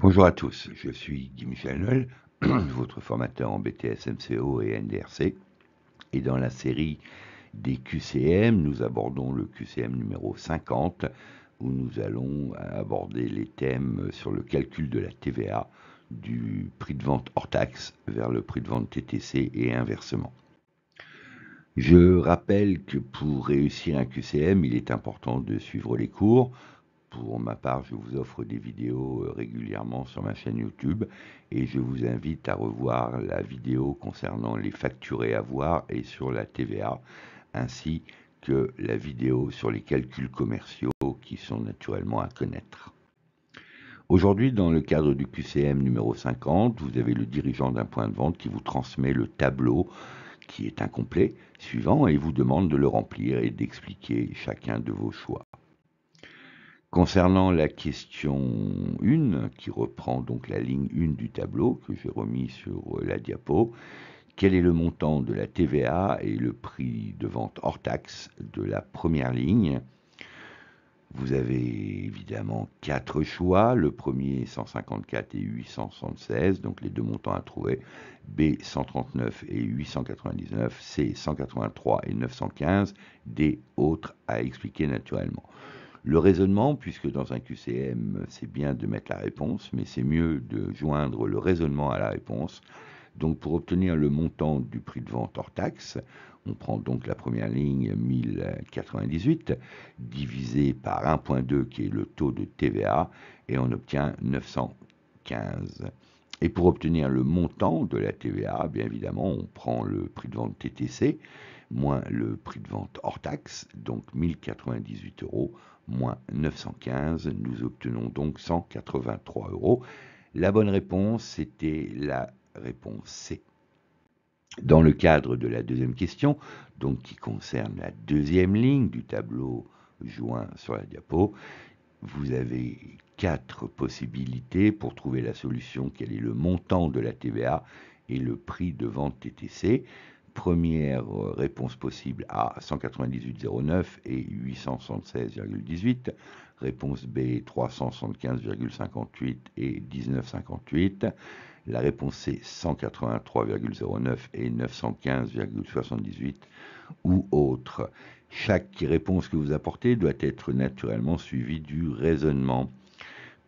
Bonjour à tous, je suis Guy Michel Noël, votre formateur en BTS MCO et NDRC. Et dans la série des QCM, nous abordons le QCM numéro 50, où nous allons aborder les thèmes sur le calcul de la TVA, du prix de vente hors taxe vers le prix de vente TTC et inversement. Je rappelle que pour réussir un QCM, il est important de suivre les cours. Pour ma part, je vous offre des vidéos régulièrement sur ma chaîne YouTube et je vous invite à revoir la vidéo concernant les facturés à voir et sur la TVA, ainsi que la vidéo sur les calculs commerciaux qui sont naturellement à connaître. Aujourd'hui, dans le cadre du QCM numéro 50, vous avez le dirigeant d'un point de vente qui vous transmet le tableau qui est incomplet suivant et vous demande de le remplir et d'expliquer chacun de vos choix. Concernant la question 1, qui reprend donc la ligne 1 du tableau que j'ai remis sur la diapo, quel est le montant de la TVA et le prix de vente hors taxe de la première ligne? Vous avez évidemment 4 choix. Le premier 154 et 876, donc les deux montants à trouver. B 139 et 899, C 183 et 915, D autres à expliquer naturellement. Le raisonnement, puisque dans un QCM, c'est bien de mettre la réponse, mais c'est mieux de joindre le raisonnement à la réponse. Donc pour obtenir le montant du prix de vente hors taxe, on prend donc la première ligne 1098 divisé par 1,2 qui est le taux de TVA et on obtient 915. Et pour obtenir le montant de la TVA, bien évidemment, on prend le prix de vente TTC moins le prix de vente hors taxe, donc 1098 euros moins 915. Nous obtenons donc 183 euros. La bonne réponse, c'était la réponse C. Dans le cadre de la deuxième question, donc qui concerne la deuxième ligne du tableau joint sur la diapo, vous avez 4 possibilités pour trouver la solution. Quel est le montant de la TVA et le prix de vente TTC? Première réponse possible A, 198,09 et 876,18. Réponse B, 375,58 et 19,58. La réponse C, 183,09 et 915,78 ou autre. Chaque réponse que vous apportez doit être naturellement suivie du raisonnement.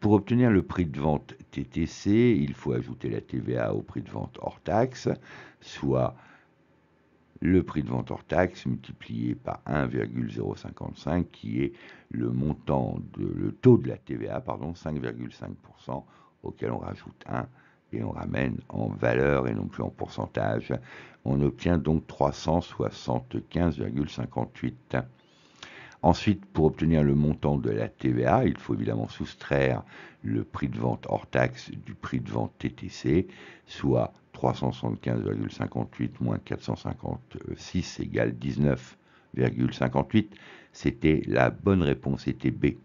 Pour obtenir le prix de vente TTC, il faut ajouter la TVA au prix de vente hors taxe, soit le prix de vente hors taxe multiplié par 1,055 qui est le taux de la TVA, 5,5%, auquel on rajoute 1 et on ramène en valeur et non plus en pourcentage. On obtient donc 375,58. Ensuite, pour obtenir le montant de la TVA, il faut évidemment soustraire le prix de vente hors taxe du prix de vente TTC, soit 375,58 moins 456 égale 19,58. C'était la bonne réponse, c'était B.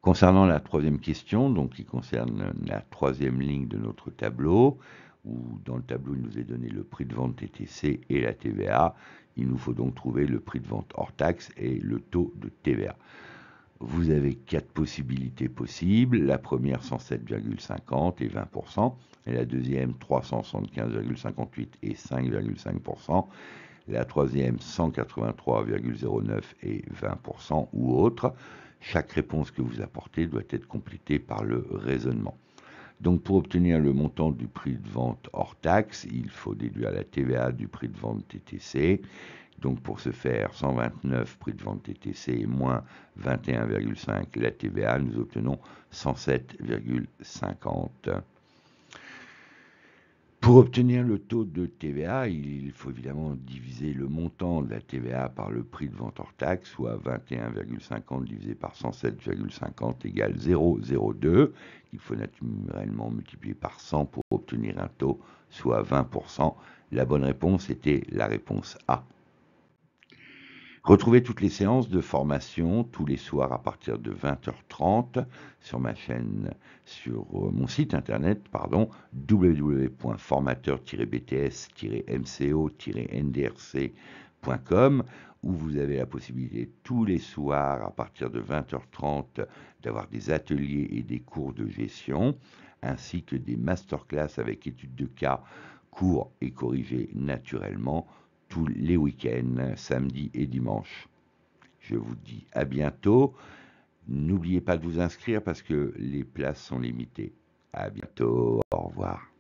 Concernant la troisième question, donc qui concerne la troisième ligne de notre tableau, où dans le tableau il nous est donné le prix de vente TTC et la TVA, il nous faut donc trouver le prix de vente hors taxe et le taux de TVA. Vous avez 4 possibilités possibles. La première 107,50 et 20%, et la deuxième 375,58 et 5,5%, la troisième 183,09 et 20% ou autre. Chaque réponse que vous apportez doit être complétée par le raisonnement. Donc pour obtenir le montant du prix de vente hors taxe, il faut déduire la TVA du prix de vente TTC. Donc pour ce faire, 129 prix de vente TTC moins 21,5 la TVA, nous obtenons 107,50. Pour obtenir le taux de TVA, il faut évidemment diviser le montant de la TVA par le prix de vente hors taxe, soit 21,50 divisé par 107,50 égale 0,02. Il faut naturellement multiplier par 100 pour obtenir un taux, soit 20%. La bonne réponse était la réponse A. Retrouvez toutes les séances de formation tous les soirs à partir de 20h30 sur ma chaîne, sur mon site internet, www.formateur-bts-mco-ndrc.com où vous avez la possibilité tous les soirs à partir de 20h30 d'avoir des ateliers et des cours de gestion, ainsi que des masterclass avec études de cas, cours et corrigés naturellement tous les week-ends, samedi et dimanche. Je vous dis à bientôt. N'oubliez pas de vous inscrire parce que les places sont limitées. À bientôt. Au revoir.